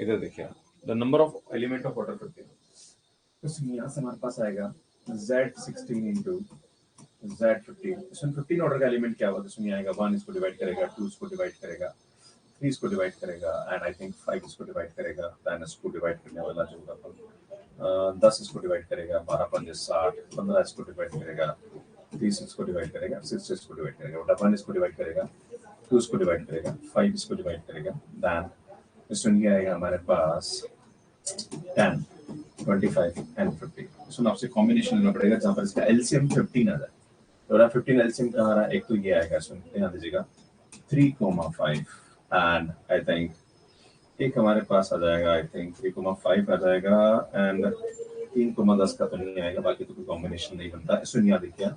इधर देखिए the number of element of order 15, तो यहाँ से हमारे पास आएगा Z16 इंटू Z15, इसमें 15 ऑर्डर का एलिमेंट क्या होगा, तो इसमें आएगा 1 इसको डिवाइड करेगा, 2 इसको डिवाइड करेगा, 3 इसको डिवाइड करेगा, एंड आई थिंक 5 इसको डिवाइड करेगा, 10 इसको डिवाइड करने वाला जो होगा 10 इसको डिवाइड करेगा, 12 5 60, 15 इसको डिवाइड करेगा, 30 इसको डिवाइड करेगा, 6 इसको डिवाइड करेगा, 1 इसको डिवाइड करेगा, 2 इसको डिवाइड करेगा, 5 इसको डिवाइड करेगा, देन इसमें ये आएगा हमारे पास 10, 25 एंड 50। इसमें आपसे कॉम्बिनेशन लेना पड़ेगा जहाँ पर इसका एलसीएम 15 आ जाए। तो 15 एलसीएम कहाँ आ रहा है, एक तो ये आएगा, इसमें ध्यान दीजिएगा 3,5 एंड आई थिंक एक हमारे पास आ जाएगा, आई थिंक 3,5 आ जाएगा, एंड 3,10 का तो नहीं आएगा, बाकी तो कोई कॉम्बिनेशन नहीं बनता। इसमें यहाँ देखिए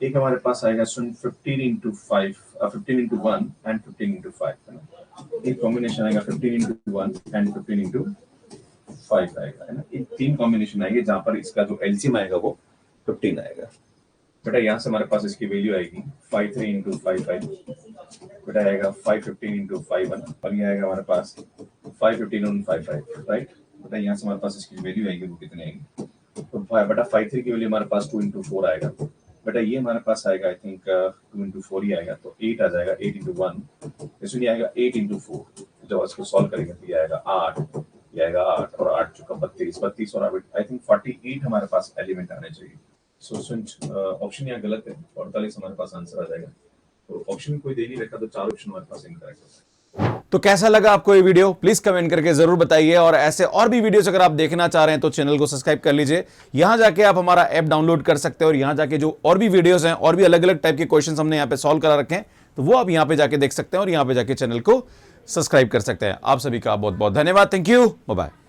एक हमारे पास आएगा इसमें 15 इंटू 5, 15 इंटू 1 एंड 15 इंटू 5 है ना, एक कॉम्बिनेशन आएगा 15 इंटू 1 एंड 15 इंटू 5 आएगा, है ना, एक 3 कॉम्बिनेशन आएंगे जहां पर इसका जो एलसीएम आएगा वो 15 आएगा। बेटा यहाँ से हमारे पास इसकी वैल्यू आएगी 53 इंटू 55, बेटा आएगा 515 इंटू 51, और ये आएगा हमारे पास 515 on 55, राइट। बेटा यहाँ से हमारे पास इसकी वैल्यू आएगी वो कितनी आएगी, तो बेटा 53 की वैल्यू हमारे पास 2 इंटू 4 आएगा, बेटा ये हमारे पास आएगा आई थिंक 2 इंटू 4 ही आएगा, तो 8 आ जाएगा, 8 इंटू 1, इसमें आएगा 8 इंटू 4, जब इसको सॉल्व करेंगे तो ये आएगा 8, ये आएगा 8 और 8 चुका 32 और आई थिंक 48 हमारे पास एलिमेंट आने चाहिए। सो ऑप्शन यहाँ गलत है, 48 हमारे पास आंसर आ जाएगा, तो ऑप्शन कोई दे नहीं रखा तो 4 ऑप्शन हमारे पास इनकरेक्ट होता है। तो कैसा लगा आपको ये वीडियो, प्लीज कमेंट करके जरूर बताइए, और ऐसे और भी वीडियोस अगर आप देखना चाह रहे हैं तो चैनल को सब्सक्राइब कर लीजिए। यहां जाके आप हमारा ऐप डाउनलोड कर सकते हैं, और यहां जाके जो और भी वीडियोस हैं और भी अलग अलग टाइप के क्वेश्चंस हमने यहां पे सॉल्व करा रखे हैं, तो वो आप यहां पे जाके देख सकते हैं और यहां पे जाके चैनल को सब्सक्राइब कर सकते हैं। आप सभी का बहुत बहुत धन्यवाद, थैंक यू, बाय बाय।